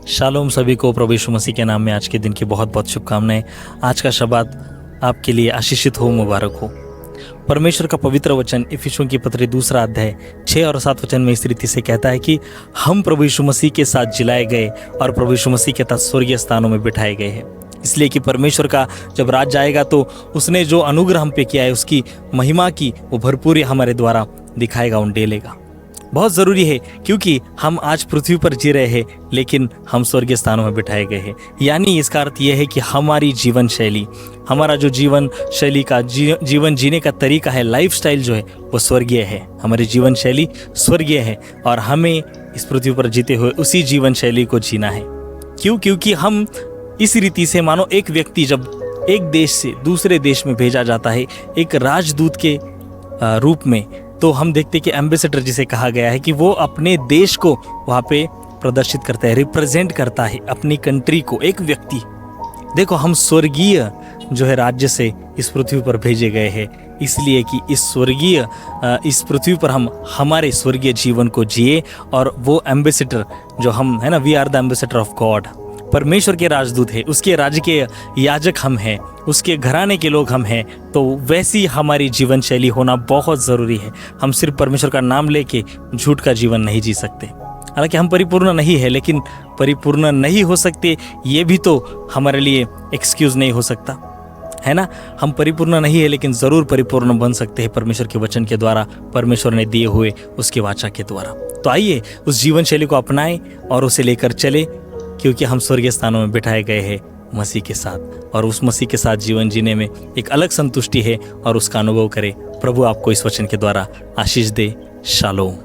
Shalom सभी को प्रभु यीशु मसीह के नाम में आज के दिन की बहुत बहुत शुभकामनाएं। आज का शब्द आपके लिए आशीषित हो, मुबारक हो। परमेश्वर का पवित्र वचन इफिसियों की पत्री 2 अध्याय 6 और 7 वचन में इस रीति से कहता है कि हम प्रभु यीशु मसीह के साथ जिलाए गए और प्रभु यीशु मसीह के साथ स्वर्गीय स्थानों में बिठाए गए हैं। इसलिए कि परमेश्वर का जब राज आएगा तो उसने जो अनुग्रह हम पे किया है, उसकी महिमा की वो भरपूरी हमारे द्वारा दिखाएगा, उंडेलेगा। बहुत ज़रूरी है, क्योंकि हम आज पृथ्वी पर जी रहे हैं लेकिन हम स्वर्गीय स्थानों में बिठाए गए हैं। यानी इसका अर्थ यह है कि हमारी जीवन शैली, हमारा जो जीवन शैली का जीवन जीने का तरीका है, लाइफस्टाइल जो है वो स्वर्गीय है। हमारी जीवन शैली स्वर्गीय है और हमें इस पृथ्वी पर जीते हुए उसी जीवन शैली को जीना है। क्योंकि हम इस रीति से, मानो एक व्यक्ति जब एक देश से दूसरे देश में भेजा जाता है एक राजदूत के रूप में, तो हम देखते हैं कि एम्बेसडर जिसे कहा गया है कि वो अपने देश को वहाँ पे प्रदर्शित करता है, रिप्रेजेंट करता है अपनी कंट्री को। एक व्यक्ति, देखो, हम स्वर्गीय जो है राज्य से इस पृथ्वी पर भेजे गए हैं, इसलिए कि इस पृथ्वी पर हम हमारे स्वर्गीय जीवन को जिए। और वो एम्बेसडर जो हम है ना, we are the ambassador of God. परमेश्वर के राजदूत है, उसके राज्य के याजक हम हैं, उसके घराने के लोग हम हैं। तो वैसी हमारी जीवन शैली होना बहुत ज़रूरी है। हम सिर्फ परमेश्वर का नाम लेके झूठ का जीवन नहीं जी सकते। हालांकि हम परिपूर्ण नहीं है, लेकिन परिपूर्ण नहीं हो सकते ये भी तो हमारे लिए एक्सक्यूज़ नहीं हो सकता, है ना। हम परिपूर्ण नहीं है लेकिन ज़रूर परिपूर्ण बन सकते हैं परमेश्वर के वचन के द्वारा, परमेश्वर ने दिए हुए उसके वाचा के द्वारा। तो आइए उस जीवन शैली को अपनाएं और उसे लेकर चले, क्योंकि हम स्वर्गीय स्थानों में बिठाए गए हैं मसीह के साथ। और उस मसीह के साथ जीवन जीने में एक अलग संतुष्टि है और उसका अनुभव करें। प्रभु आपको इस वचन के द्वारा आशीष दे। शालोम।